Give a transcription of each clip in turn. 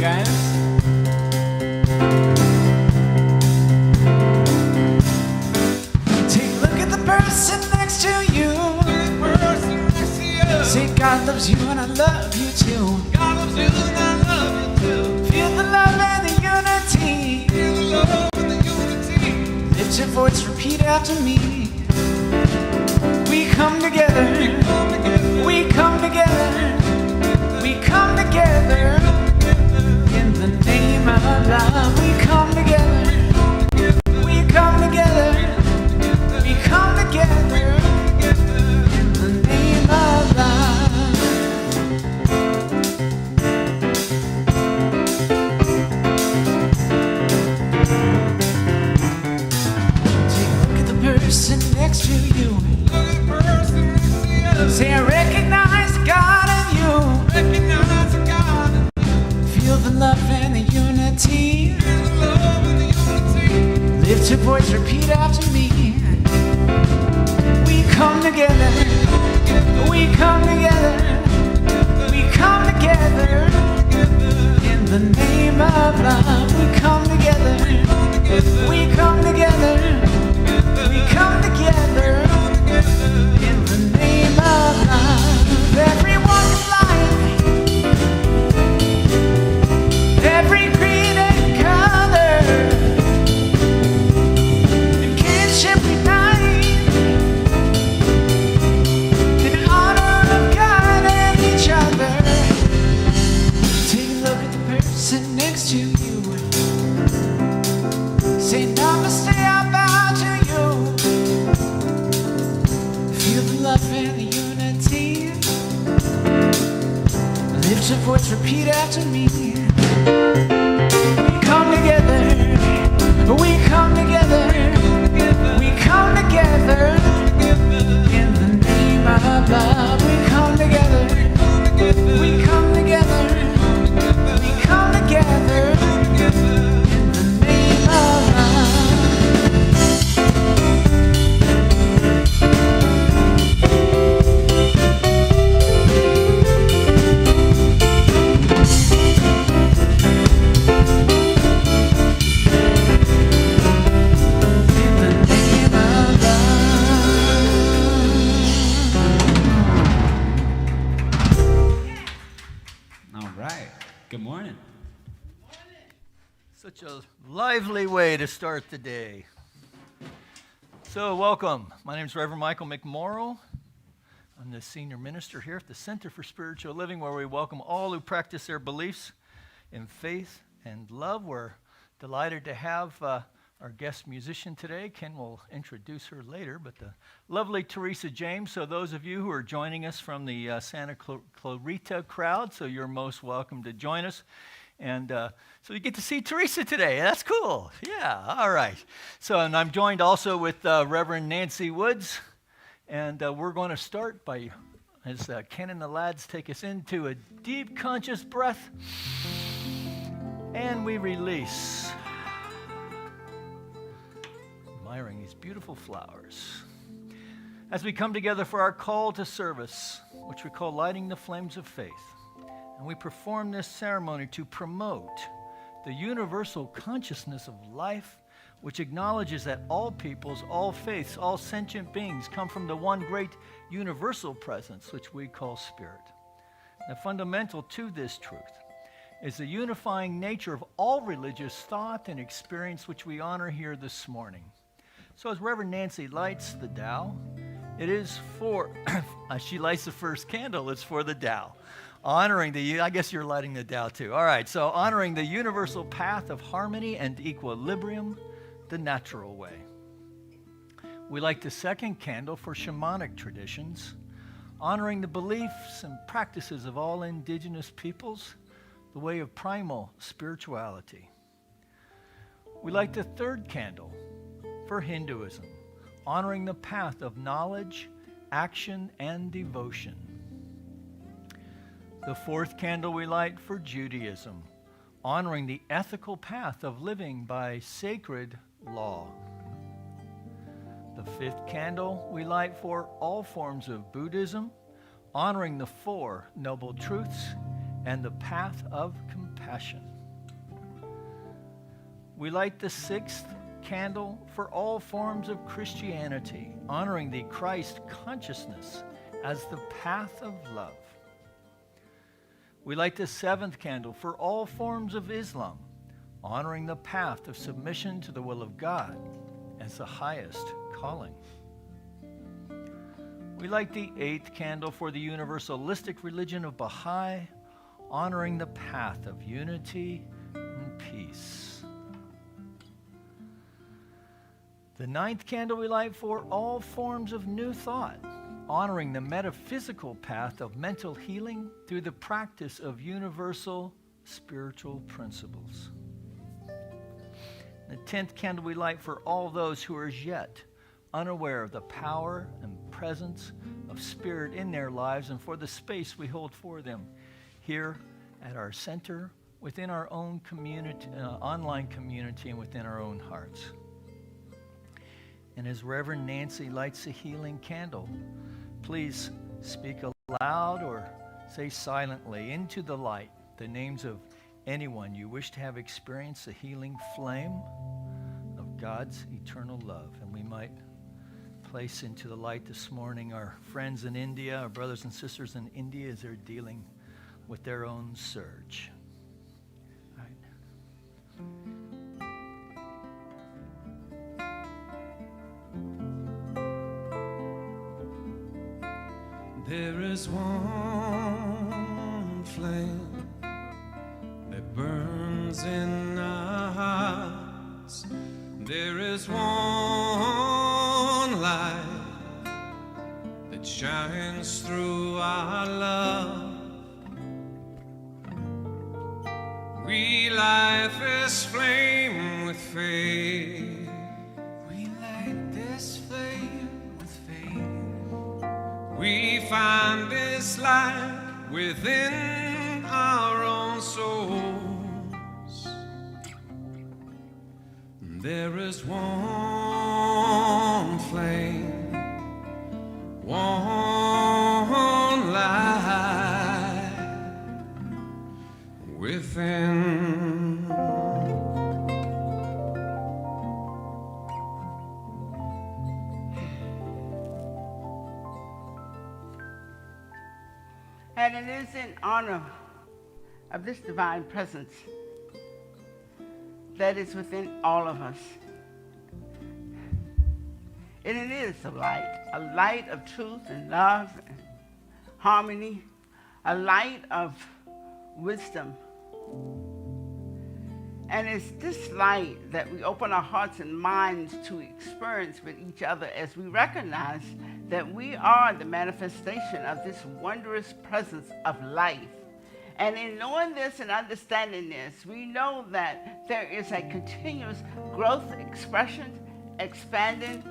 guys. Take a look at the person next to you. Say God loves you and I love you too. God loves you and I love you too. Feel the love and the unity. Feel the love and the unity. Lift your voice, repeat after me. We come together. We come together. We come together. In the name of love, we come together. We come together. We come together. In the name of love. Take a look at the person next to you. Say, I recognize God in you. Recognize God. Feel the love and the unity. Feel the love and the unity. Lift your voice, repeat after me. We come together. We come together. We come together. In the name of love, we come together. We come together. We come together. In the name of love, every walk of life, every creed and color, in kinship unite, in honor of God and each other. Take a look at the person next to you. Say namaste, I bow to you. Feel the love and the unity. Lift your voice, repeat after me. We come together. We come together. We come together. In the name of love, we come together. We come together. We come together. In the name of love. All right. Good morning. Such a lively way to start the day. So, welcome. My name is Reverend Michael McMorrow. I'm the senior minister here at the Center for Spiritual Living, where we welcome all who practice their beliefs in faith and love. We're delighted to have our guest musician today. Ken will introduce her later, but the lovely Teresa James. So those of you who are joining us from the Santa Clarita crowd, so you're most welcome to join us. And so you get to see Teresa today. That's cool. Yeah, all right. So, and I'm joined also with Reverend Nancy Woods. And we're going to start by, as Ken and the lads take us into a deep conscious breath. And we release. Admiring these beautiful flowers. As we come together for our call to service, which we call lighting the flames of faith. And we perform this ceremony to promote the universal consciousness of life, which acknowledges that all peoples, all faiths, all sentient beings come from the one great universal presence, which we call spirit. The fundamental to this truth is the unifying nature of all religious thought and experience, which we honor here this morning. So as Reverend Nancy lights the Tao, it is for, she lights the first candle, it's for the Tao. Honoring the, I guess you're lighting the Tao too. All right, so honoring the universal path of harmony and equilibrium, the natural way. We light the second candle for shamanic traditions, honoring the beliefs and practices of all indigenous peoples, the way of primal spirituality. We light the third candle for Hinduism, honoring the path of knowledge, action, and devotion. The fourth candle we light for Judaism, honoring the ethical path of living by sacred law. The fifth candle we light for all forms of Buddhism, honoring the Four Noble Truths and the path of compassion. We light the sixth candle for all forms of Christianity, honoring the Christ consciousness as the path of love. We light the seventh candle for all forms of Islam, honoring the path of submission to the will of God as the highest calling. We light the eighth candle for the universalistic religion of Baha'i, honoring the path of unity and peace. The ninth candle we light for all forms of new thought, honoring the metaphysical path of mental healing through the practice of universal spiritual principles. The 10th candle we light for all those who are as yet unaware of the power and presence of Spirit in their lives and for the space we hold for them here at our center, within our own community, online community, and within our own hearts. And as Reverend Nancy lights a healing candle, please speak aloud or say silently into the light the names of anyone you wish to have experienced the healing flame of God's eternal love. And we might place into the light this morning our friends in India, our brothers and sisters in India as they're dealing with their own surge. All right. There is one flame that burns in our hearts. There is one light that shines through our love. We light this flame with faith. We light this flame with faith. We find this light within our own souls. There is one flame, one light within. And it is in honor of this divine presence that is within all of us. And it is a light of truth and love and harmony, a light of wisdom. And it's this light that we open our hearts and minds to experience with each other as we recognize that we are the manifestation of this wondrous presence of life. And in knowing this and understanding this, we know that there is a continuous growth, expression, expanding,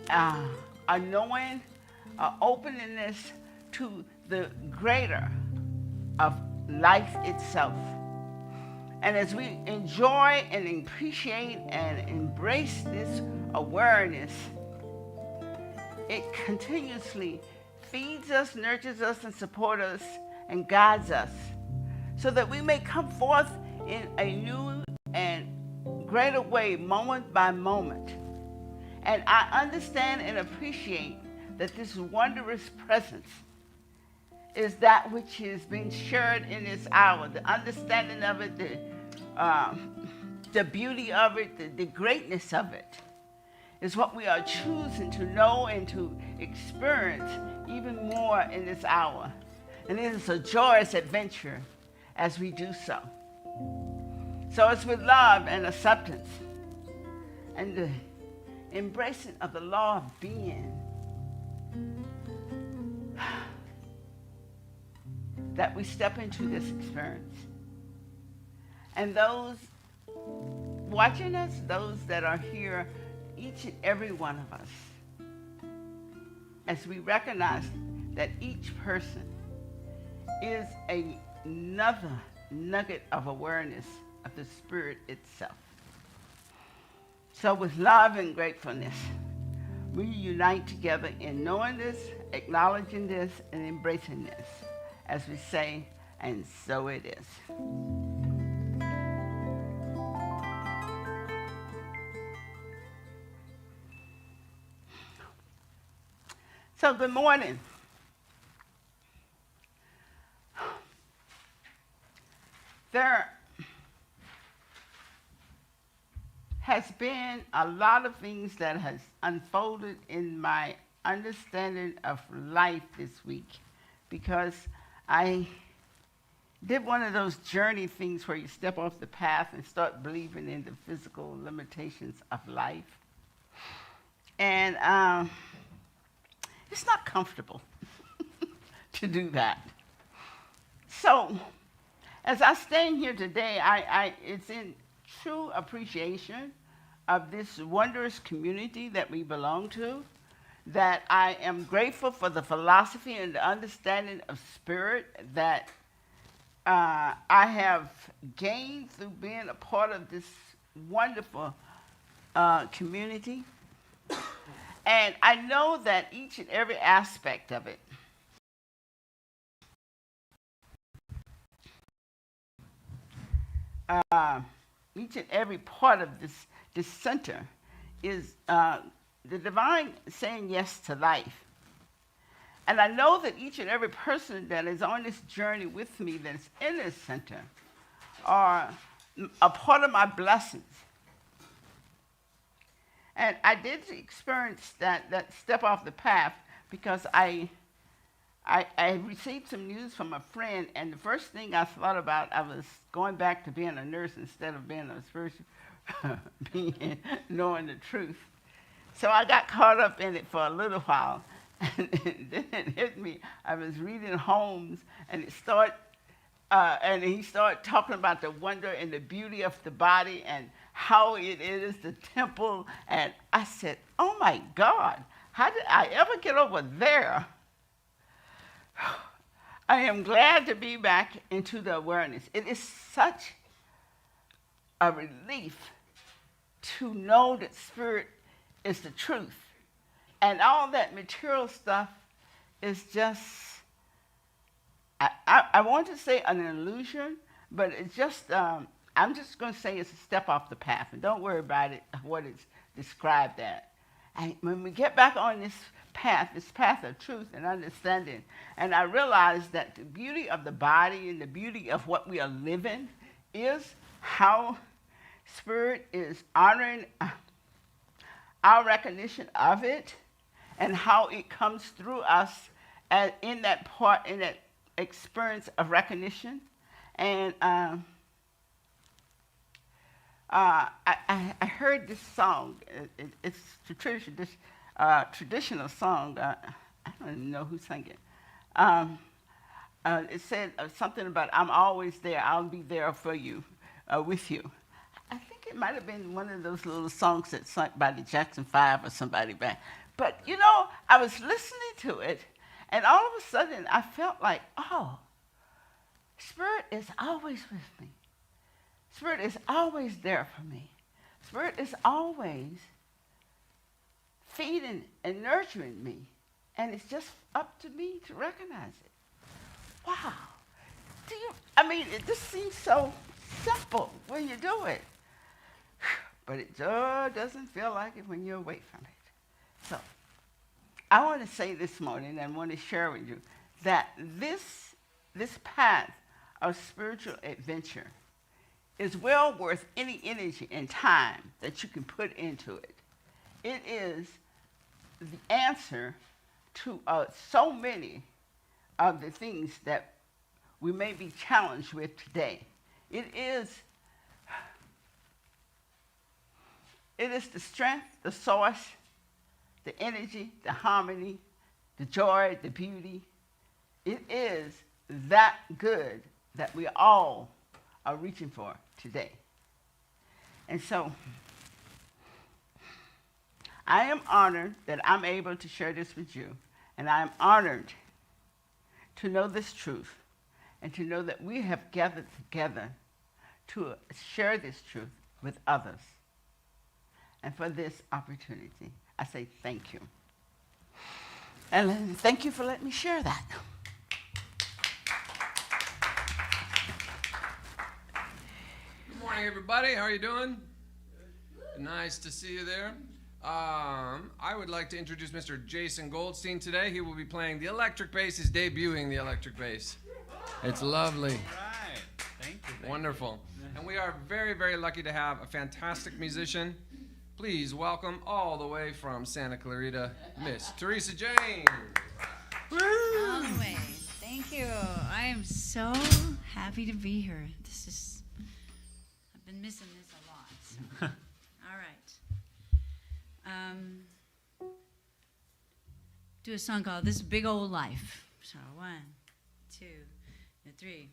a knowing, openness to the greater of life itself. And as we enjoy and appreciate and embrace this awareness, it continuously feeds us, nurtures us, and supports us, and guides us, so that we may come forth in a new and greater way, moment by moment. And I understand and appreciate that this wondrous presence is that which is being shared in this hour, the understanding of it, the beauty of it, the greatness of it, is what we are choosing to know and to experience even more in this hour. And it is a joyous adventure as we do so. So it's with love and acceptance and the embracing of the law of being that we step into this experience. And those watching us, those that are here, each and every one of us, as we recognize that each person is another nugget of awareness of the Spirit itself. So with love and gratefulness, we unite together in knowing this, acknowledging this, and embracing this, as we say, and so it is. So good morning. There has been a lot of things that has unfolded in my understanding of life this week because I did one of those journey things where you step off the path and start believing in the physical limitations of life. And it's not comfortable to do that. So as I stand here today, it's in true appreciation of this wondrous community that we belong to, that I am grateful for the philosophy and the understanding of spirit that I have gained through being a part of this wonderful community. And I know that each and every aspect of it each and every part of this center is the divine saying yes to life. And I know that each and every person that is on this journey with me that's in this center are a part of my blessings. And I did experience that step off the path because I received some news from a friend, and the first thing I thought about, I was going back to being a nurse instead of being a spiritual being, knowing the truth. So I got caught up in it for a little while, and then it hit me. I was reading Holmes, and and he started talking about the wonder and the beauty of the body and how it is the temple. And I said, oh my God, how did I ever get over there? I am glad to be back into the awareness. It is such a relief to know that spirit is the truth. And all that material stuff is just, I want to say an illusion, but it's just, I'm just going to say it's a step off the path. And don't worry about it, what it's described as. And when we get back on this path of truth and understanding, and I realize that the beauty of the body and the beauty of what we are living is how spirit is honoring our recognition of it and how it comes through us in that experience of recognition. And I heard this song. It's a traditional song. I don't even know who sang it. It said something about, I'm always there. I'll be there for you, with you. I think it might have been one of those little songs that's sung by the Jackson 5 or somebody back. But, you know, I was listening to it, and all of a sudden I felt like, oh, Spirit is always with me. Spirit is always there for me. Spirit is always feeding and nurturing me. And it's just up to me to recognize it. Wow. It just seems so simple when you do it. But it sure doesn't feel like it when you're away from it. So, I want to say this morning and want to share with you that this path of spiritual adventure is well worth any energy and time that you can put into it. It is the answer to so many of the things that we may be challenged with today. It is the strength, the source, the energy, the harmony, the joy, the beauty. It is that good that we all are reaching for today. And so, I am honored that I'm able to share this with you, and I am honored to know this truth and to know that we have gathered together to share this truth with others. And for this opportunity, I say thank you. And thank you for letting me share that. Good morning, everybody. How are you doing? Nice to see you there. I would like to introduce Mr. Jason Goldstein today. He will be playing the electric bass. He's debuting the electric bass. It's lovely. Right. Thank you. Wonderful. And we are very, very lucky to have a fantastic musician. Please welcome all the way from Santa Clarita, Miss Teresa James. All the way. Thank you. I am so happy to be here. I've been missing this a lot. So. All right. Do a song called This Big Old Life. So 1, 2, and 3.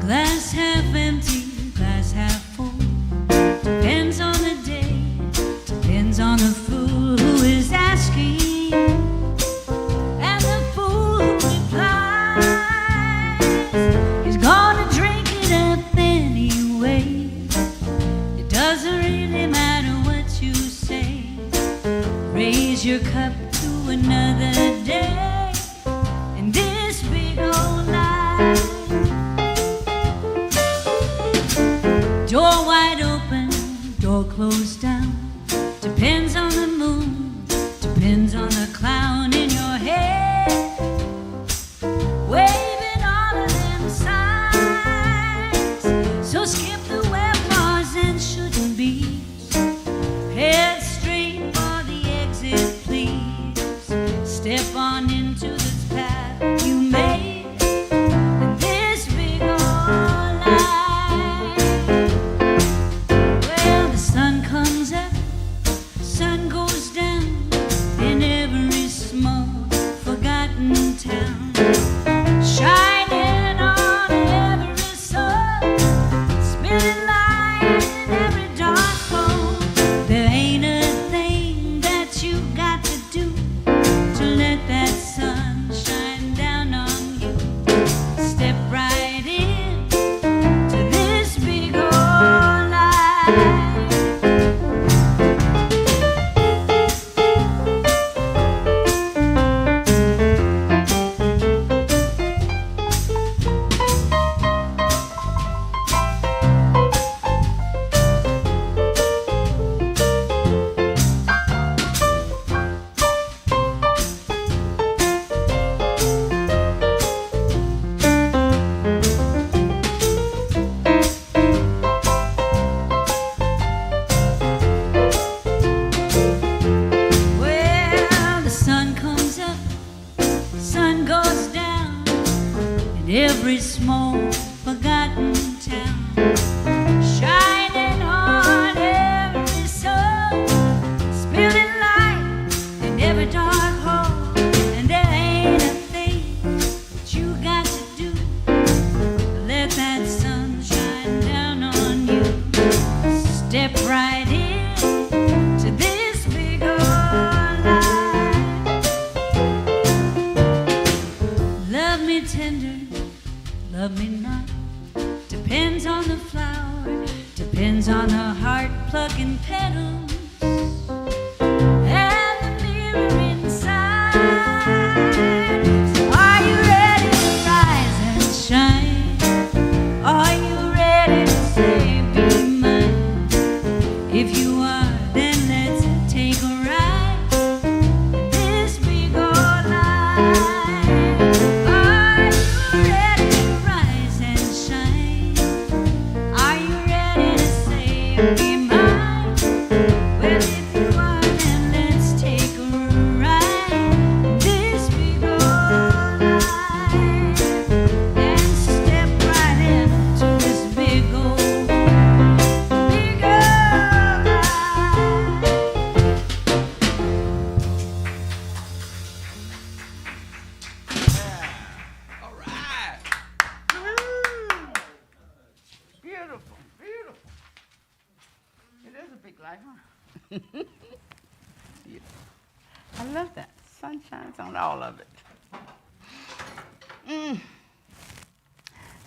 Glass half empty, glass half full. Depends on the day, depends on the fool who is asking, and the fool who replies is gonna drink it up anyway. It doesn't really matter what you say. Raise your cup to another day in this big old life. Door wide open, door closed down. Depends on the moon, depends on the clown in your head, waving all of them signs. So skip the webars and shouldn't be. Head straight for the exit, please. Step on into this path you made in this big old life. Well, the sun comes up, sun goes down in every small forgotten town, shining on every soul, spilling light in every dark hole. There ain't a thing that you got to do to let that sun shine down on you. Step right in to this big old life. Well, the sun comes up, sun goes down in every small forgotten town, shining on every soul, spilling light in every dark hole. And there ain't a thing that you got to do to let that sun shine down on you. Step right in to this big old life. Love me tender, love me not. Depends on the flower, depends on the heart plucking petals and the mirror inside. So are you ready to rise and shine? Are you ready to say be mine? If you are, then let's take a ride in this big old life. Are you ready to rise and shine? Are you ready to say be mine? Well, if you are, then let's take a ride in this big old life and step right into this big old life. All right. Beautiful, beautiful. It is a big life, huh? Yeah. I love that. Sun shines on all of it.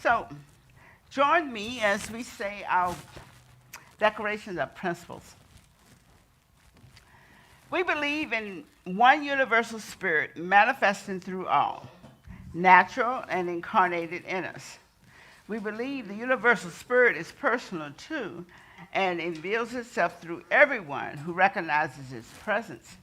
So, join me as we say our declarations of principles. We believe in one universal spirit manifesting through all. natural and incarnated in us. We believe the universal spirit is personal too and reveals itself through everyone who recognizes its presence.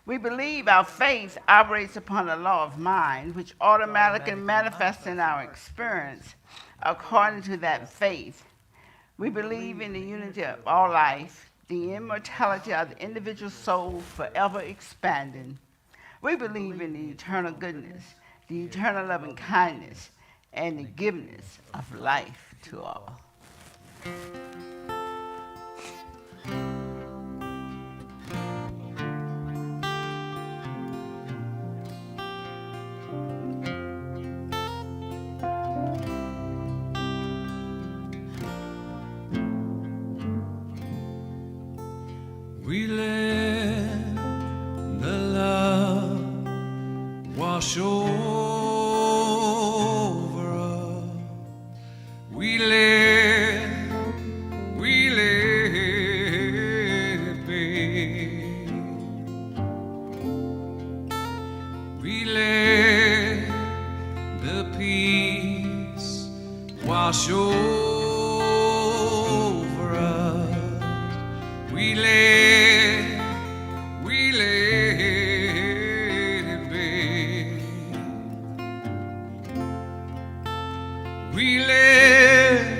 We believe our faith operates upon a law of mind, which automatically manifests in our experience according to that faith. We believe in the unity of all life, the immortality of the individual soul forever expanding. We believe in the eternal goodness, the eternal loving kindness, and the giveness of life to all. We let the love wash over us. We let it be. We let the peace wash over us. We let it be. We let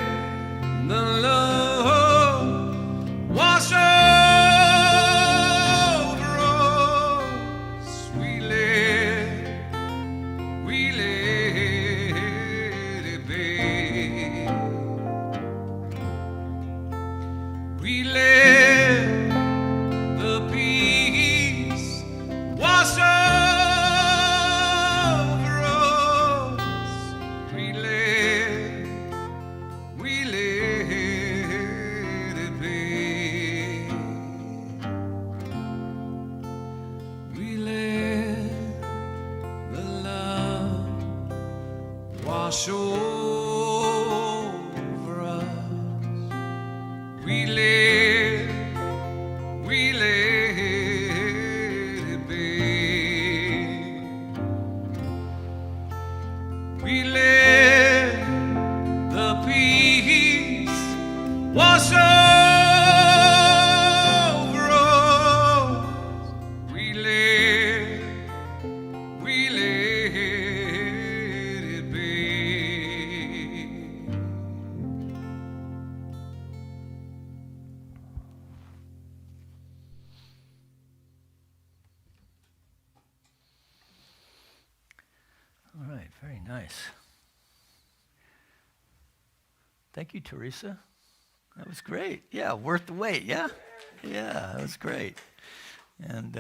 the love wash over us. We let it be. We let the peace wash over us. We let it be. We let the love wash over us. We let it be. We let the peace wash over us. We let it be. All right, very nice. Thank you, Teresa. That was great. Yeah, worth the wait, yeah? Yeah, that was great. And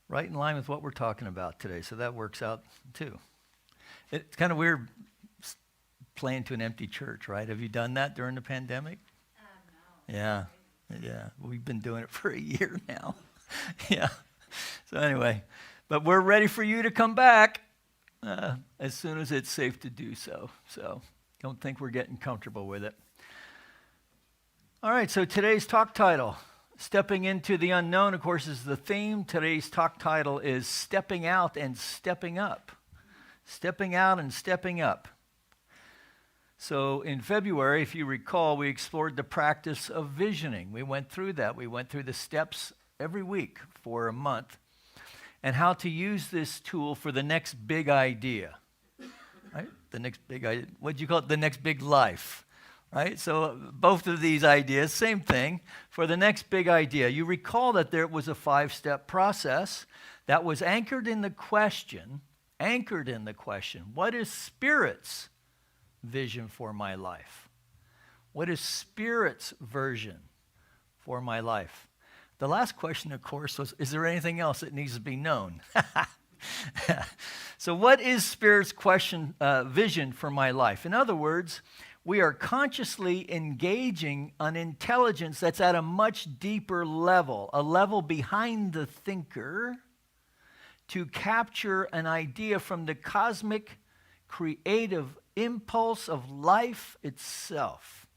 right in line with what we're talking about today, so that works out too. It's kind of weird playing to an empty church, right? Have you done that during the pandemic? No. Yeah. We've been doing it for a year now. Yeah. So anyway, but we're ready for you to come back as soon as it's safe to do so. So don't think we're getting comfortable with it. All right, so today's talk title, Stepping into the Unknown, of course, is the theme. Today's talk title is Stepping Out and Stepping Up. Stepping out and stepping up. So in February, if you recall, we explored the practice of visioning. We went through that. We went through the steps every week for a month and how to use this tool for the next big idea, right? The next big idea. What'd you call it? The next big life, right? So both of these ideas, same thing, for the next big idea. You recall that there was a 5-step process that was anchored in the question, what is Spirit's vision for my life? What is Spirit's version for my life? The last question, of course, was, is there anything else that needs to be known? So what is Spirit's vision for my life? In other words, we are consciously engaging an intelligence that's at a much deeper level, a level behind the thinker, to capture an idea from the cosmic creative impulse of life itself,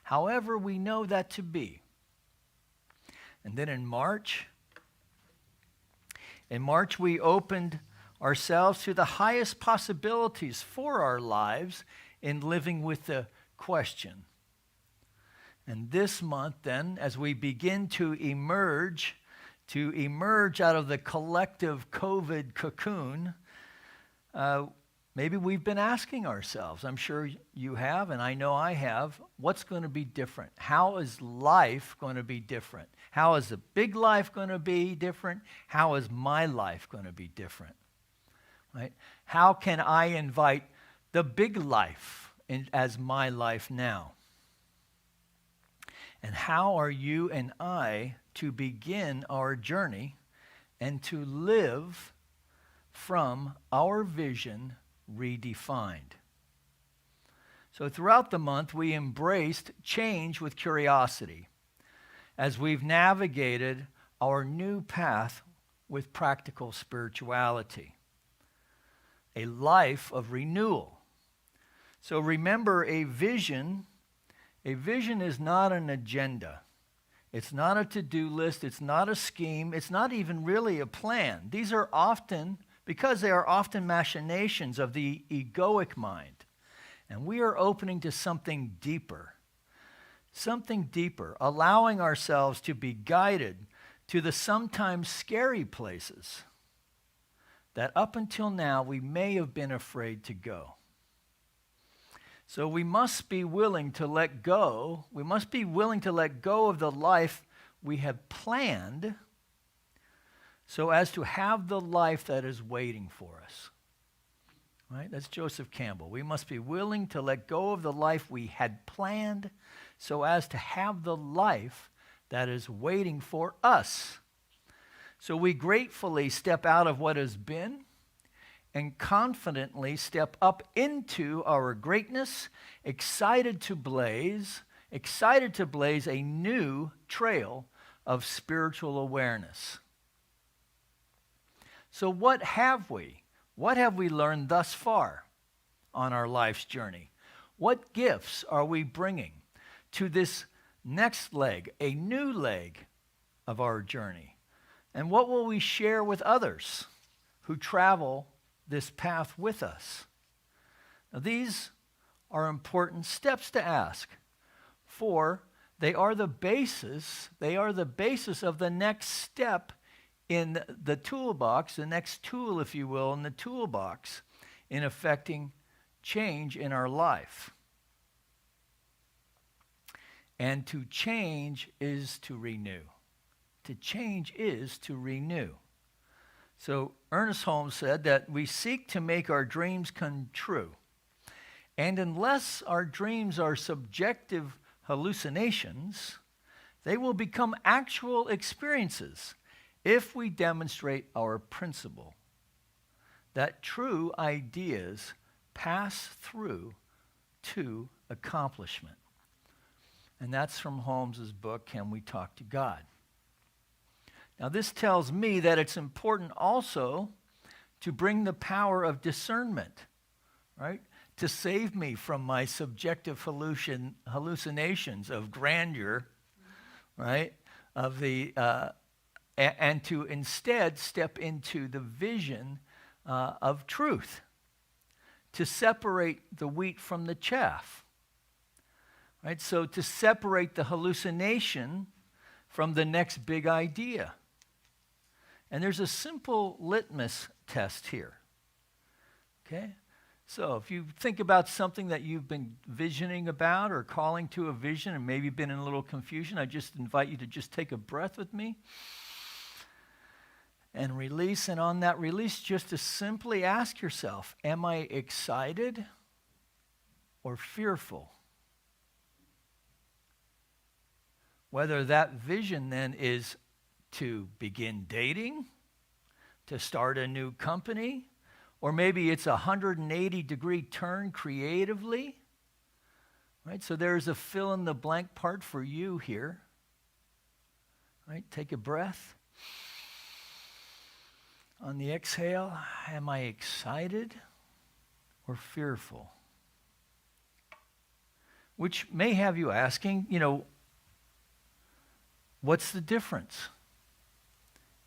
however we know that to be. And then in March we opened ourselves to the highest possibilities for our lives in living with the question. And this month, then, as we begin to emerge out of the collective COVID cocoon, maybe we've been asking ourselves, I'm sure you have, and I know I have, what's going to be different? How is life going to be different? How is the big life going to be different? How is my life going to be different? Right? How can I invite the big life as my life now? And how are you and I to begin our journey and to live from our vision redefined? So throughout the month, we embraced change with curiosity as we've navigated our new path with practical spirituality, a life of renewal. So remember, a vision is not an agenda. It's not a to-do list. It's not a scheme. It's not even really a plan. These are often, because they are often machinations of the egoic mind. And we are opening to something deeper, allowing ourselves to be guided to the sometimes scary places that up until now we may have been afraid to go. So we must be willing to let go. We must be willing to let go of the life we have planned so as to have the life that is waiting for us. Right? That's Joseph Campbell. We must be willing to let go of the life we had planned so as to have the life that is waiting for us. So we gratefully step out of what has been and confidently step up into our greatness, excited to blaze a new trail of spiritual awareness. So what have we learned thus far on our life's journey? What gifts are we bringing to this next leg, a new leg of our journey? And what will we share with others who travel this path with us? Now, these are important steps to ask, for they are the basis of the next step in the toolbox, the next tool, if you will, in the toolbox in effecting change in our life. And to change is to renew. To change is to renew. So Ernest Holmes said that we seek to make our dreams come true. And unless our dreams are subjective hallucinations, they will become actual experiences if we demonstrate our principle that true ideas pass through to accomplishment. And that's from Holmes's book, Can We Talk to God? Now, this tells me that it's important also to bring the power of discernment, right? To save me from my subjective hallucinations of grandeur, right? And to instead step into the vision of truth, to separate the wheat from the chaff, right? So to separate the hallucination from the next big idea. And there's a simple litmus test here, okay? So if you think about something that you've been visioning about or calling to a vision and maybe been in a little confusion, I just invite you to just take a breath with me and release. And on that release, just to simply ask yourself, am I excited or fearful? Whether that vision then is to begin dating, to start a new company, or maybe it's a 180-degree turn creatively, right? So there's a fill-in-the-blank part for you here, right? Take a breath. On the exhale, am I excited or fearful? Which may have you asking, what's the difference?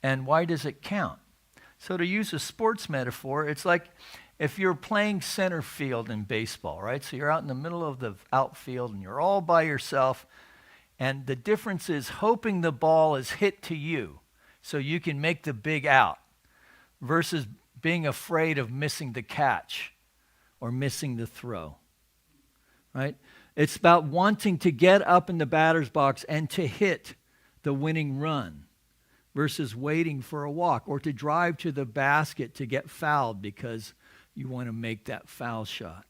And why does it count? So to use a sports metaphor, it's like if you're playing center field in baseball, right? So you're out in the middle of the outfield and you're all by yourself, and the difference is hoping the ball is hit to you so you can make the big out versus being afraid of missing the catch or missing the throw, right? It's about wanting to get up in the batter's box and to hit the winning run versus waiting for a walk or to drive to the basket to get fouled because you want to make that foul shot.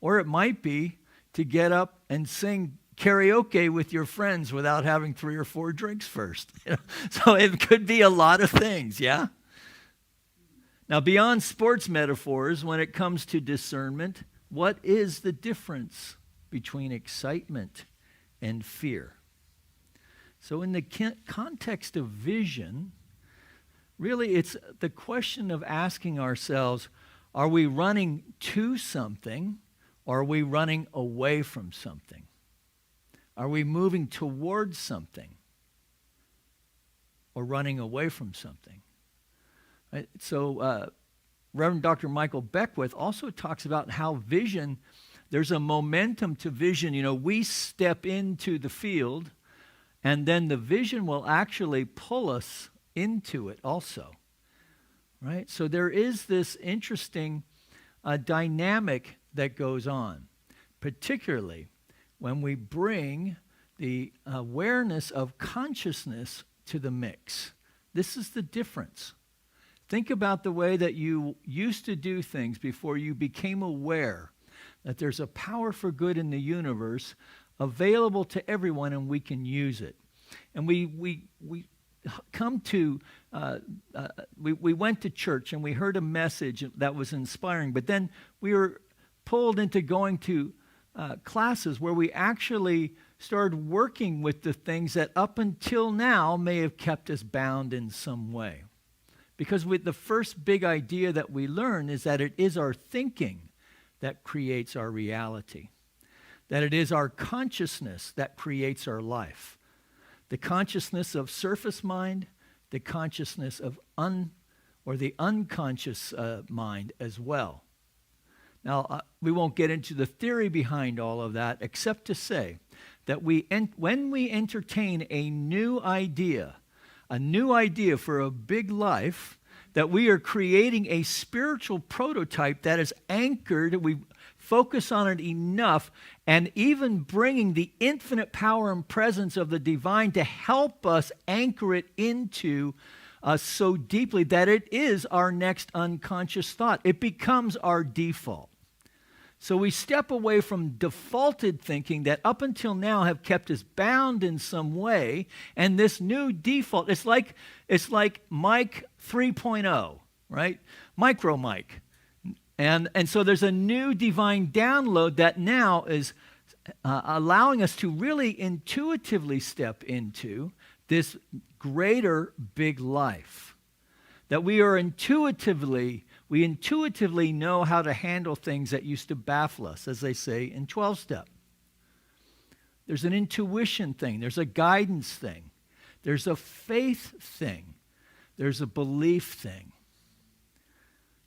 Or it might be to get up and sing karaoke with your friends without having 3 or 4 drinks first. So it could be a lot of things, yeah? Now, beyond sports metaphors, when it comes to discernment, what is the difference between excitement and fear? So in the context of vision, really it's the question of asking ourselves, are we running to something or are we running away from something? Are we moving towards something or running away from something? Right? So Reverend Dr. Michael Beckwith also talks about how vision, there's a momentum to vision. You know, we step into the field and then the vision will actually pull us into it also, right? So there is this interesting dynamic that goes on, particularly when we bring the awareness of consciousness to the mix. This is the difference. Think about the way that you used to do things before you became aware that there's a power for good in the universe available to everyone and we can use it. And we come to, we went to church and we heard a message that was inspiring, but then we were pulled into going to classes where we actually started working with the things that up until now may have kept us bound in some way. Because with the first big idea that we learn is that it is our thinking that creates our reality. That it is our consciousness that creates our life. The consciousness of surface mind, the consciousness of the unconscious mind as well. Now, we won't get into the theory behind all of that, except to say that when we entertain a new idea for a big life, that we are creating a spiritual prototype that is anchored, we focus on it enough, and even bringing the infinite power and presence of the divine to help us anchor it into us so deeply that it is our next unconscious thought. It becomes our default. So we step away from defaulted thinking that up until now have kept us bound in some way, and this new default, it's like Mike 3.0, right? Micro Mike. And so there's a new divine download that now is allowing us to really intuitively step into this greater big life. That we intuitively know how to handle things that used to baffle us, as they say in 12-step. There's an intuition thing. There's a guidance thing. There's a faith thing. There's a belief thing.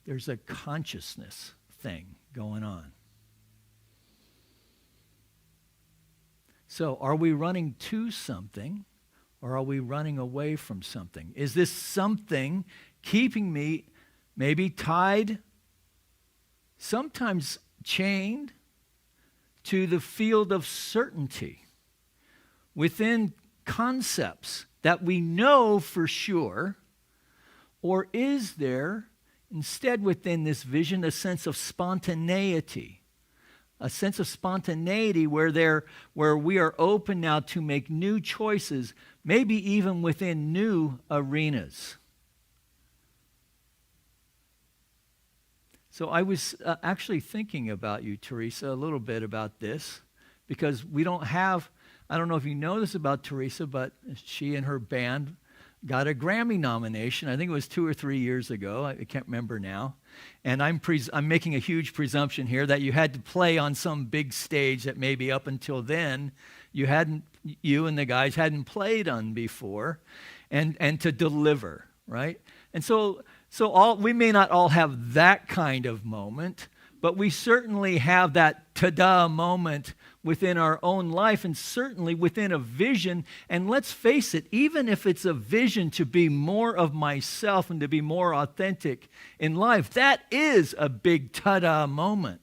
There's a consciousness thing going on. So are we running to something or are we running away from something? Is this something keeping me maybe tied, sometimes chained to the field of certainty within concepts that we know for sure? Or is there instead within this vision a sense of spontaneity? A sense of spontaneity where we are open now to make new choices, maybe even within new arenas. So I was actually thinking about you, Teresa, a little bit about this, because we don't have, I don't know if you know this about Teresa, but she and her band got a Grammy nomination. I think it was 2 or 3 years ago. I can't remember now. And I'm making a huge presumption here that you had to play on some big stage that maybe up until then you and the guys hadn't played on before, and to deliver, right? And so we may not all have that kind of moment, but we certainly have that ta-da moment within our own life, and certainly within a vision. And let's face it, even if it's a vision to be more of myself and to be more authentic in life, that is a big ta-da moment,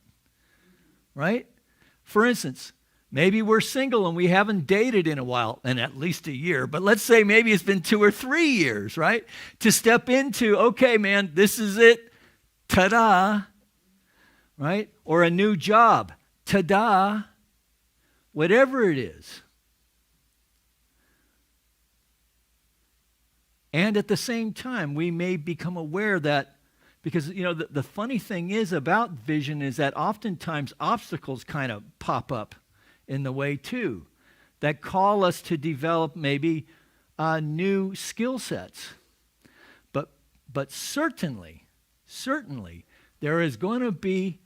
right? For instance, maybe we're single and we haven't dated in a while, and at least a year, but let's say maybe it's been 2 or 3 years, right? To step into, okay, man, this is it, ta-da, right? Or a new job, ta-da, whatever it is. And at the same time, we may become aware that, because, the funny thing is about vision is that oftentimes obstacles kind of pop up in the way too, that call us to develop maybe new skill sets. But certainly, there is going to be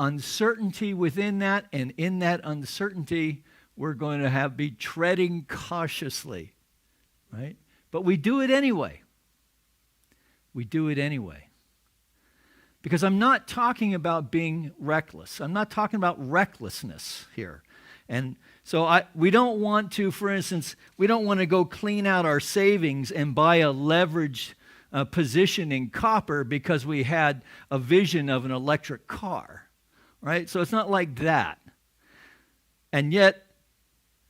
uncertainty within that, and in that uncertainty, we're going to be treading cautiously, right? But we do it anyway. We do it anyway. Because I'm not talking about being reckless. I'm not talking about recklessness here. And so we don't want to, for instance, we don't want to go clean out our savings and buy a leveraged position in copper because we had a vision of an electric car. Right? So it's not like that. And yet,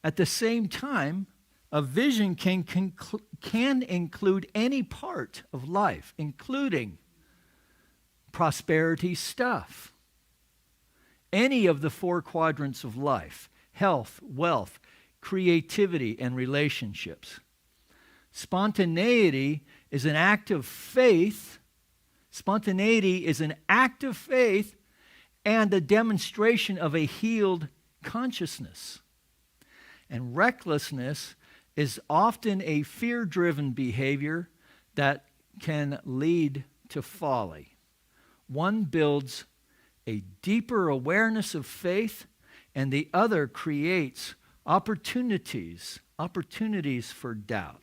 at the same time, a vision can include any part of life, including prosperity stuff. Any of the 4 quadrants of life: health, wealth, creativity, and relationships. Spontaneity is an act of faith. Spontaneity is an act of faith and a demonstration of a healed consciousness. And recklessness is often a fear-driven behavior that can lead to folly. One builds a deeper awareness of faith, and the other creates opportunities for doubt.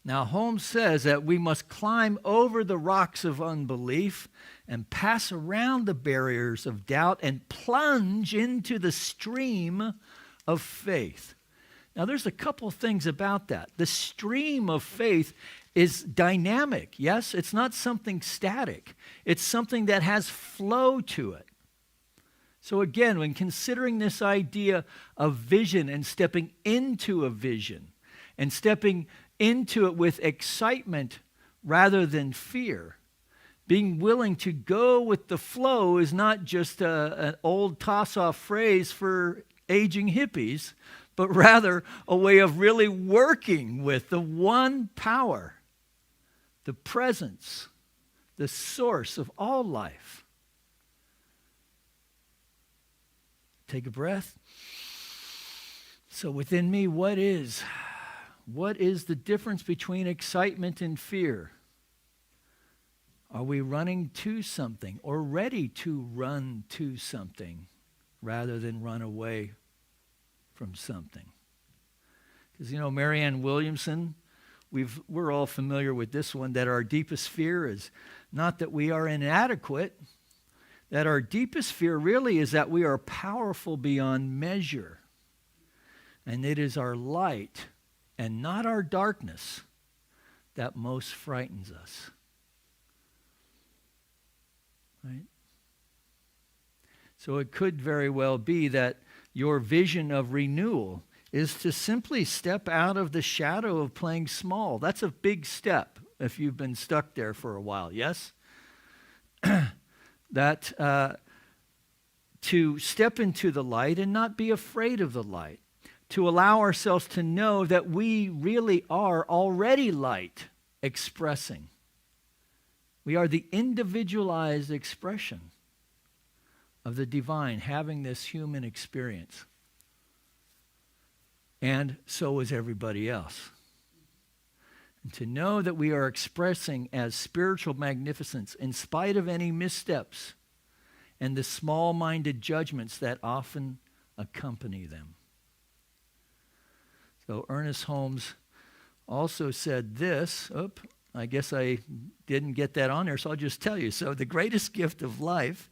Now, Holmes says that we must climb over the rocks of unbelief and pass around the barriers of doubt and plunge into the stream of faith. Now, there's a couple things about that. The stream of faith is dynamic, yes? It's not something static. It's something that has flow to it. So again, when considering this idea of vision and stepping into a vision and stepping into it with excitement rather than fear, being willing to go with the flow is not just an old toss-off phrase for aging hippies, but rather a way of really working with the one power, the presence, the source of all life. Take a breath. So within me, what is the difference between excitement and fear? Are we running to something or ready to run to something rather than run away from something? Because, Marianne Williamson, we're all familiar with this one, that our deepest fear is not that we are inadequate, that our deepest fear really is that we are powerful beyond measure. And it is our light and not our darkness that most frightens us. Right? So it could very well be that your vision of renewal is to simply step out of the shadow of playing small. That's a big step if you've been stuck there for a while, yes? That to step into the light and not be afraid of the light. To allow ourselves to know that we really are already light expressing. We are the individualized expression of the divine having this human experience. And so is everybody else. And to know that we are expressing as spiritual magnificence in spite of any missteps and the small-minded judgments that often accompany them. So Ernest Holmes also said this. I guess I didn't get that on there, so I'll just tell you. So the greatest gift of life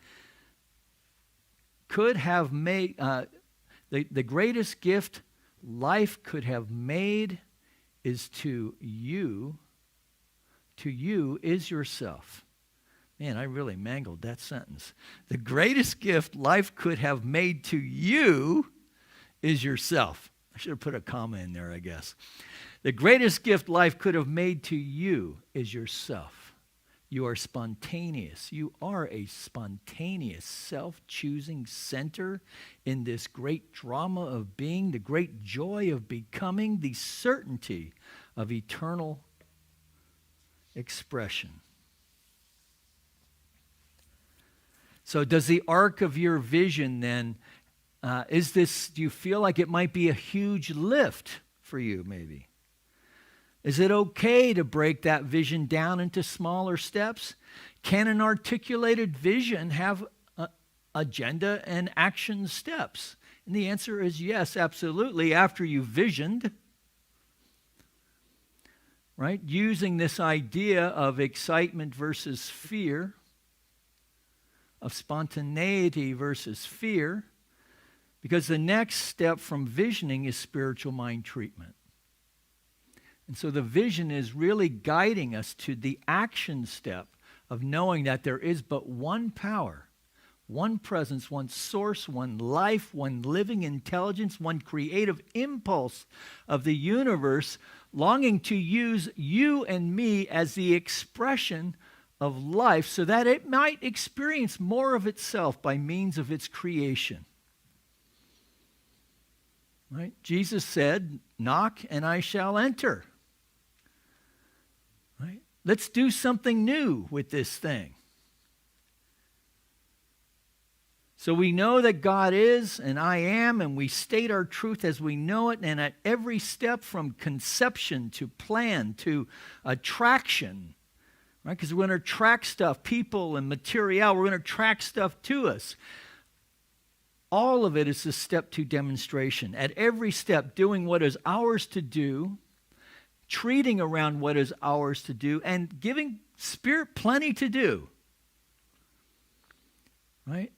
could have made, the greatest gift life could have made is to you is yourself. Man, I really mangled that sentence. The greatest gift life could have made to you is yourself. I should have put a comma in there, I guess. The greatest gift life could have made to you is yourself. You are spontaneous. You are a spontaneous, self-choosing center in this great drama of being, the great joy of becoming, the certainty of eternal expression. So does the arc of your vision then, do you feel like it might be a huge lift for you maybe? Is it okay to break that vision down into smaller steps? Can an articulated vision have agenda and action steps? And the answer is yes, absolutely, after you've visioned. Right? Using this idea of excitement versus fear, of spontaneity versus fear, because the next step from visioning is spiritual mind treatment. And so the vision is really guiding us to the action step of knowing that there is but one power, one presence, one source, one life, one living intelligence, one creative impulse of the universe longing to use you and me as the expression of life so that it might experience more of itself by means of its creation. Right? Jesus said, "Knock and I shall enter." Right? Let's do something new with this thing. So we know that God is and I am, and we state our truth as we know it, and at every step from conception to plan to attraction, right? Because we're going to attract stuff, people and material, we're going to attract stuff to us. All of it is a step to demonstration. At every step, doing what is ours to do, treating around what is ours to do, and giving Spirit plenty to do. Right?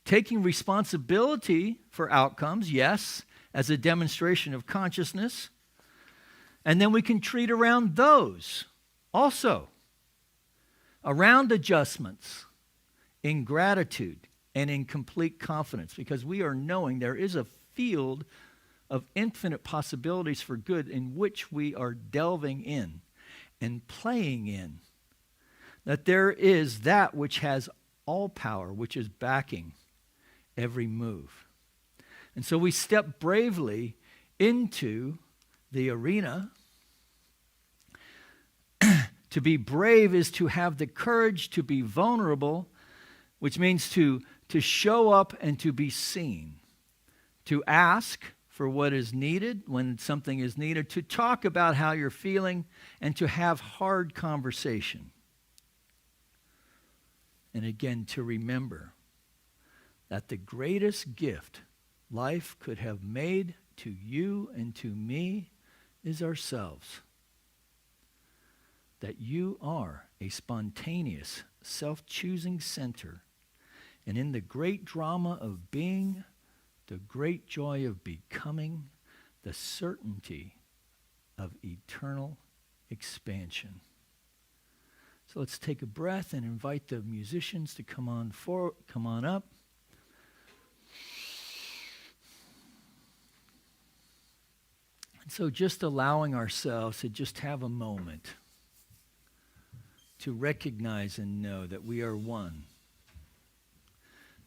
Taking responsibility for outcomes, yes, as a demonstration of consciousness. And then we can treat around those also. Around adjustments, in gratitude, and in complete confidence, because we are knowing there is a field of infinite possibilities for good in which we are delving in and playing in. That there is that which has all power, which is backing every move. And so we step bravely into the arena. To be brave is to have the courage to be vulnerable, which means to show up and to be seen. To ask for what is needed when something is needed, to talk about how you're feeling, and to have hard conversation. And again, to remember that the greatest gift life could have made to you and to me is ourselves. That you are a spontaneous, self-choosing center, and in the great drama of being, the great joy of becoming, the certainty of eternal expansion. So let's take a breath and invite the musicians to come on up. And so just allowing ourselves to just have a moment to recognize and know that we are one.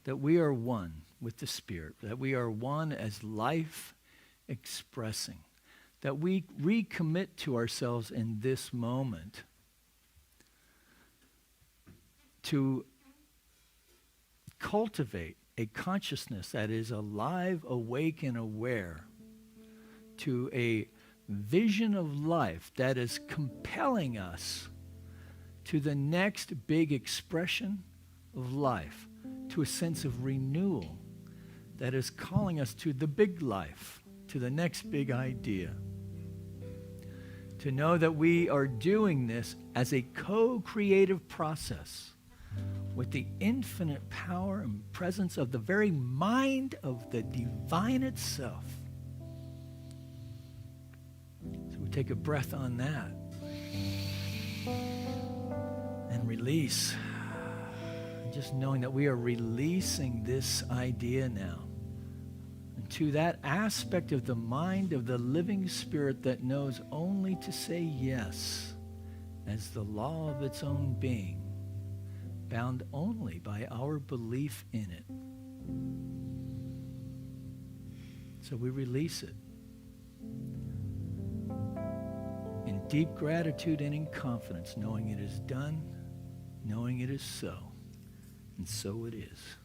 That we are one with the Spirit, that we are one as life expressing, that we recommit to ourselves in this moment to cultivate a consciousness that is alive, awake, and aware to a vision of life that is compelling us to the next big expression of life, to a sense of renewal that is calling us to the big life, to the next big idea. To know that we are doing this as a co-creative process with the infinite power and presence of the very mind of the divine itself. So we take a breath on that and release. Just knowing that we are releasing this idea now. And to that aspect of the mind of the living spirit that knows only to say yes as the law of its own being, bound only by our belief in it. So we release it in deep gratitude and in confidence, knowing it is done, knowing it is so, and so it is.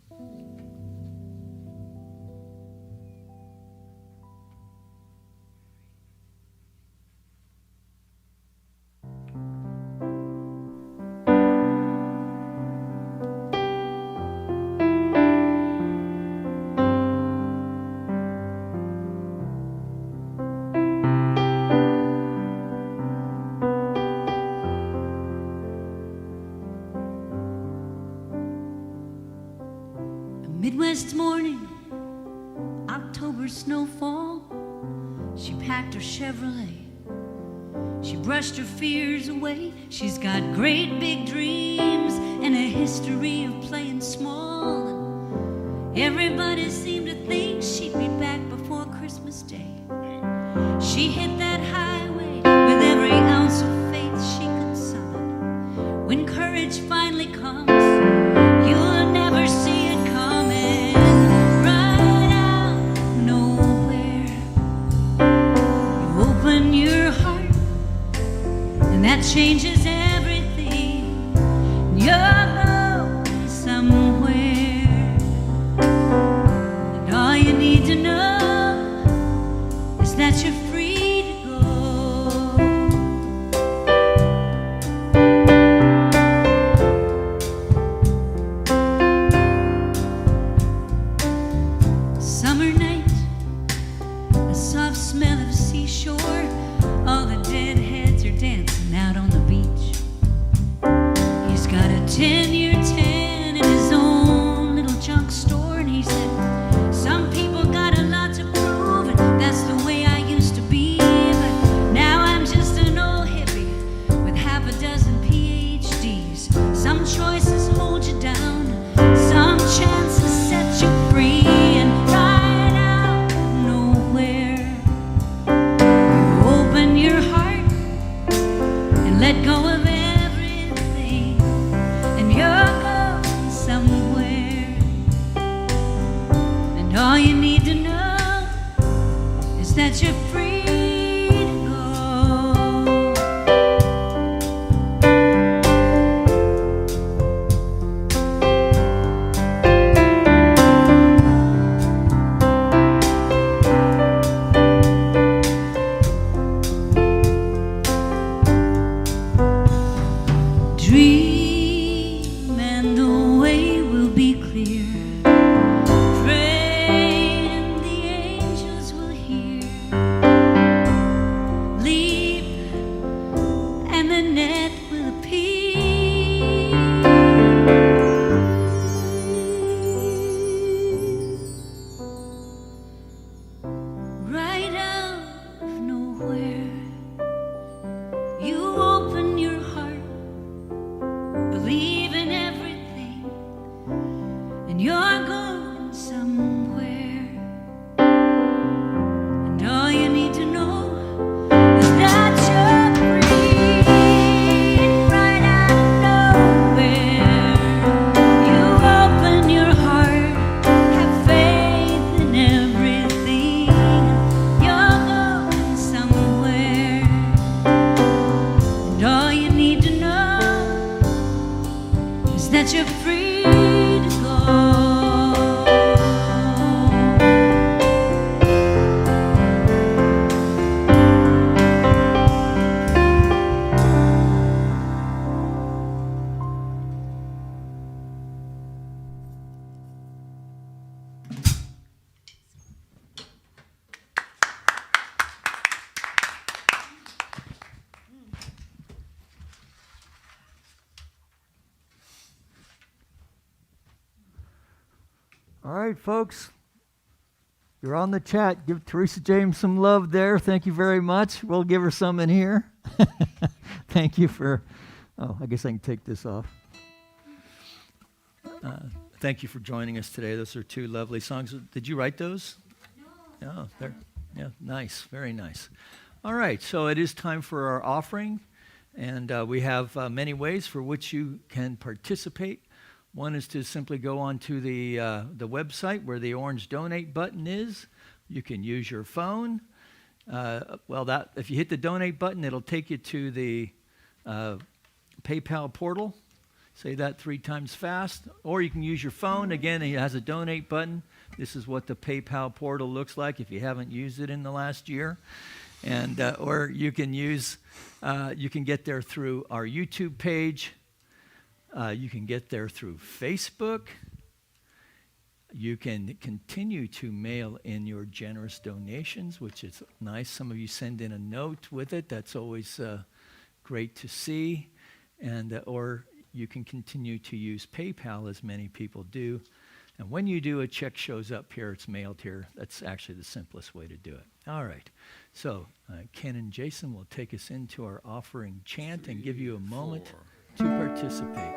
Midwest morning, October snowfall. She packed her Chevrolet. She brushed her fears away. She's got great big dreams and a history of playing small. And everybody seemed to think she'd be back before Christmas Day. She hit that highway with every ounce of faith she could summon. When courage finally comes, you'll never see it coming. Right out of nowhere, you open your heart, and that changes everything. You're going somewhere, and all you need to know is that you're free to go. Summer night, the soft smell of seashore. All the deadheads are dancing out on the beach. He's got a 10-year tan in his own little junk store, and he said, some people got a lot to prove, and that's the way I used to be. But now I'm just an old hippie with half a dozen PhDs. Some choices hold you down, some chances set you free. And right out of nowhere, you open your heart and let go of everything, and you're going somewhere. And all you need to know is that you're free to go. Dream and the way will be clear. Pray and the angels will hear. Leap and the net will appear. Right out of nowhere, you open your heart, believe in everything, and you're going somewhere. And all you need to know is that you're free. Right out of nowhere, you open your heart, have faith in everything. You're going somewhere, and all you need to know is that you're free to go. All right, folks. You're on the chat. Give Teresa James some love there. Thank you very much. We'll give her some in here. Thank you for, I guess I can take this off. Thank you for joining us today. Those are two lovely songs. Did you write those? No. Oh, nice. Very nice. All right, so it is time for our offering, and we have many ways for which you can participate. One is to simply go onto the website where the orange donate button is. You can use your phone. If you hit the donate button, it'll take you to the PayPal portal. Say that 3 times fast. Or you can use your phone. Again, it has a donate button. This is what the PayPal portal looks like if you haven't used it in the last year. And or you can get there through our YouTube page. You can get there through Facebook. You can continue to mail in your generous donations, which is nice. Some of you send in a note with it. That's always great to see. And or you can continue to use PayPal, as many people do. And when you do, a check shows up here. It's mailed here. That's actually the simplest way to do it. All right. So Ken and Jason will take us into our offering chant and give you a moment to participate.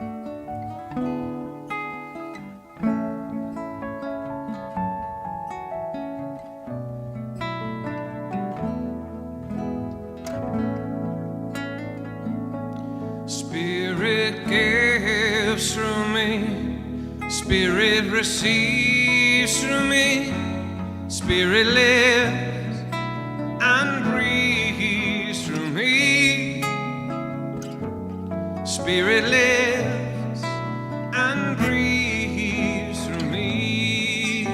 Spirit gives through me, Spirit receives through me, Spirit lives and breathes through me, Spirit lives and breathes through me,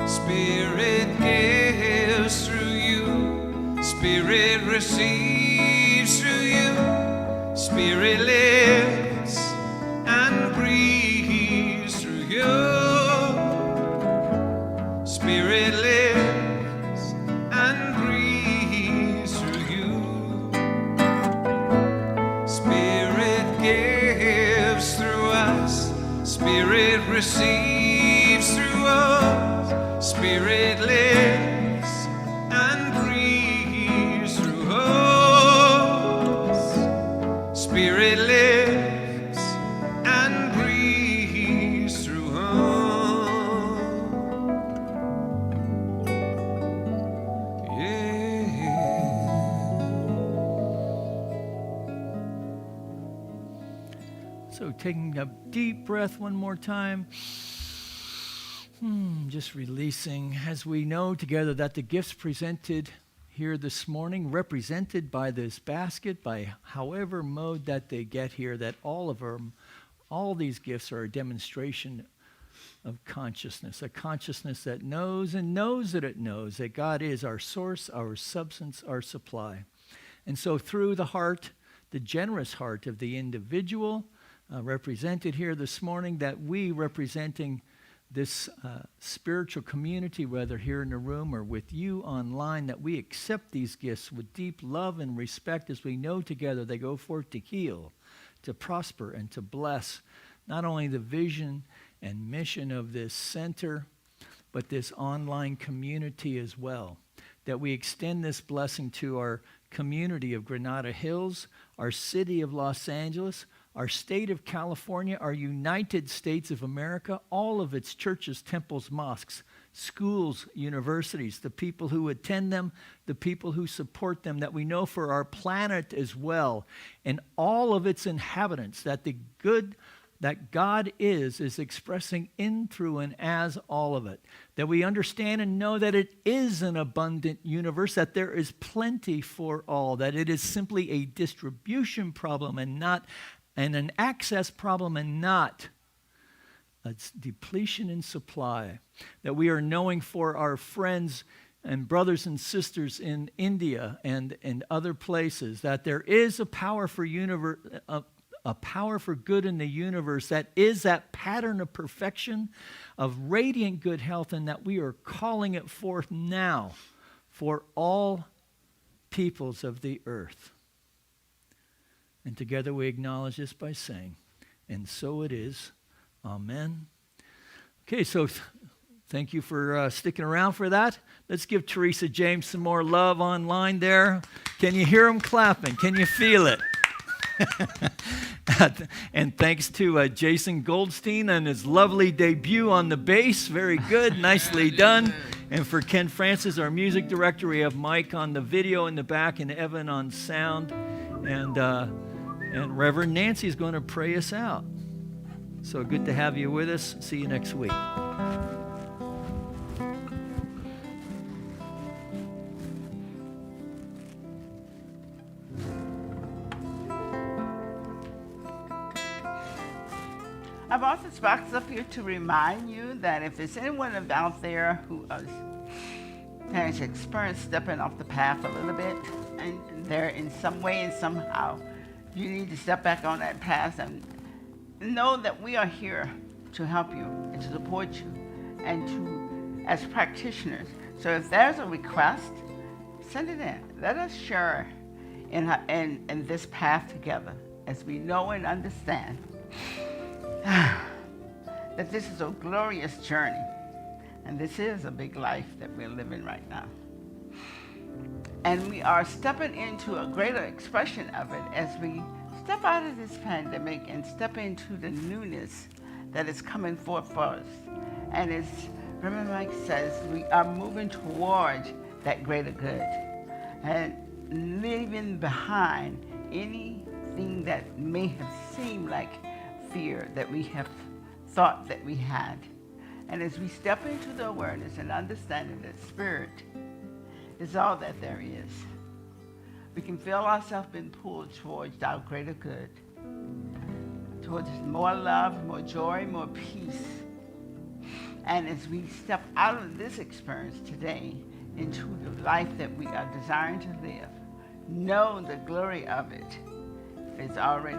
Spirit gives through you, Spirit receives through you, Spirit lives and breathes through you. Spirit lives and breathes through you. Spirit gives through us. Spirit receives through us. Spirit lives and breathes through us. Spirit lives and breathes through us. Yeah. So taking a deep breath one more time. Just releasing, as we know together that the gifts presented here this morning, represented by this basket, by however mode that they get here, that all these gifts are a demonstration of consciousness, a consciousness that knows and knows that it knows that God is our source, our substance, our supply. And so through the heart, the generous heart of the individual represented here this morning, that we representing this spiritual community, whether here in the room or with you online, that we accept these gifts with deep love and respect, as we know together they go forth to heal, to prosper, and to bless not only the vision and mission of this center, but this online community as well. That we extend this blessing to our community of Granada Hills, our city of Los Angeles, our state of California, our United States of America, all of its churches, temples, mosques, schools, universities, the people who attend them, the people who support them, that we know for our planet as well, and all of its inhabitants, that the good that God is expressing in, through, and as all of it. That we understand and know that it is an abundant universe, that there is plenty for all, that it is simply a distribution problem and an access problem and not a depletion in supply. That we are knowing for our friends and brothers and sisters in India and other places, that there is a power for a power for good in the universe, that is that pattern of perfection, of radiant good health, and that we are calling it forth now for all peoples of the earth. And together we acknowledge this by saying, and so it is. Amen. Okay, so thank you for sticking around for that. Let's give Teresa James some more love online there. Can you hear them clapping? Can you feel it? And thanks to Jason Goldstein and his lovely debut on the bass. Very good, nicely done. And for Ken Francis, our music director, we have Mike on the video in the back and Evan on sound. And Reverend Nancy is going to pray us out. So good to have you with us. See you next week. I brought this box up here to remind you that if there's anyone out there who has experienced stepping off the path a little bit, and they're in some way and somehow, you need to step back on that path and know that we are here to help you and to support you and to, as practitioners. So if there's a request, send it in. Let us share in this path together as we know and understand that this is a glorious journey and this is a big life that we're living right now. And we are stepping into a greater expression of it as we step out of this pandemic and step into the newness that is coming forth for us. And as Reverend Mike says, we are moving towards that greater good and leaving behind anything that may have seemed like fear that we have thought that we had. And as we step into the awareness and understanding that spirit is all that there is, we can feel ourselves being pulled towards our greater good, towards more love, more joy, more peace. And as we step out of this experience today into the life that we are desiring to live, know the glory of it is already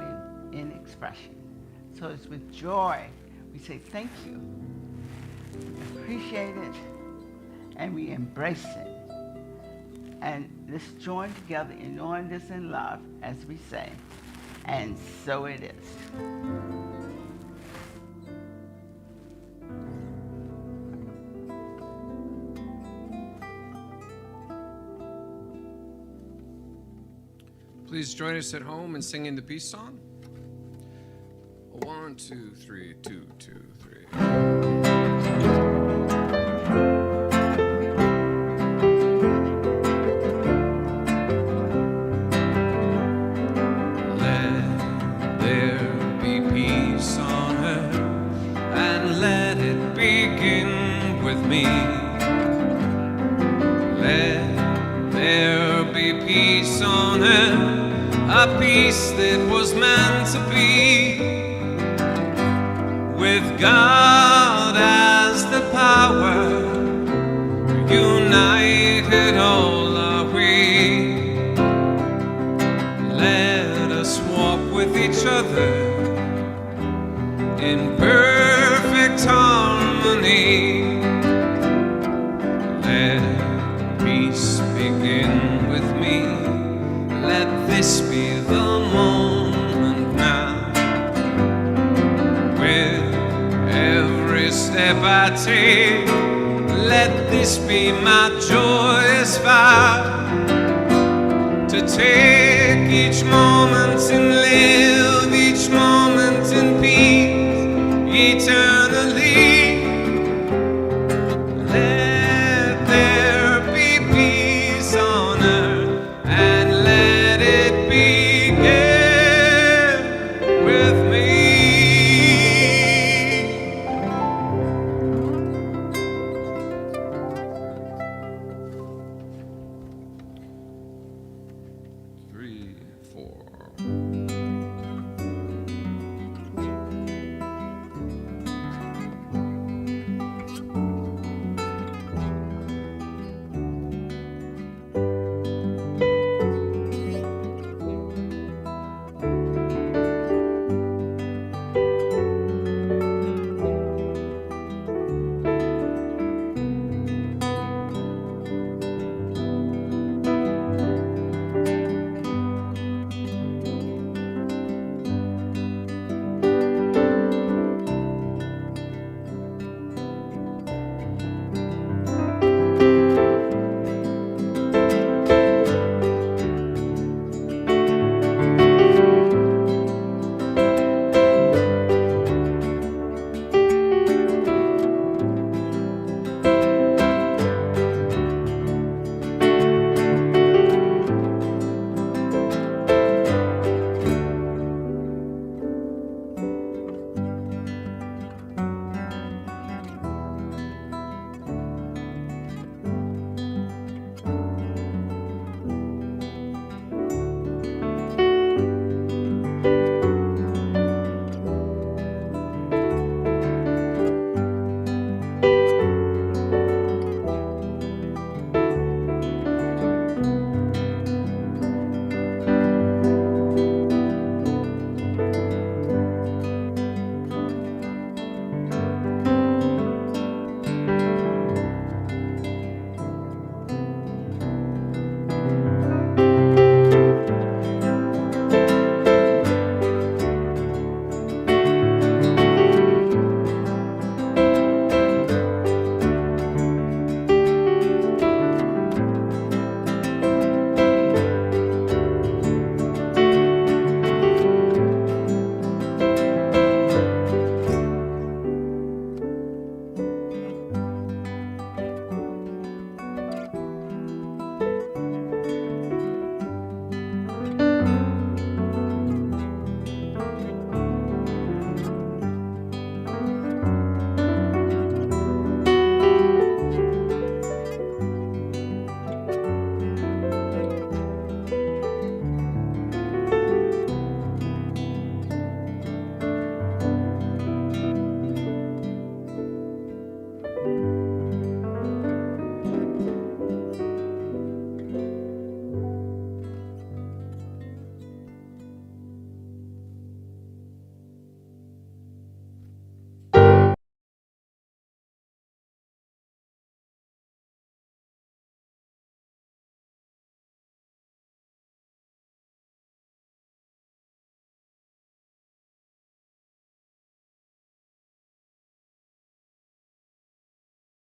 in expression. So it's with joy we say thank you, appreciate it, and we embrace it. And let's join together in knowing this in love as we say, and so it is. Please join us at home in singing the peace song. 1, 2, 3, 2, 2, 3. Let there be peace on earth, and let it begin with me. Let there be peace on earth, a peace that was meant to be. With God as the power, united all are we. Let us walk with each other in perfect harmony. Let peace begin with me. Let this be the moment now. With every step I take, let this be my joyous vow, to take each moment and live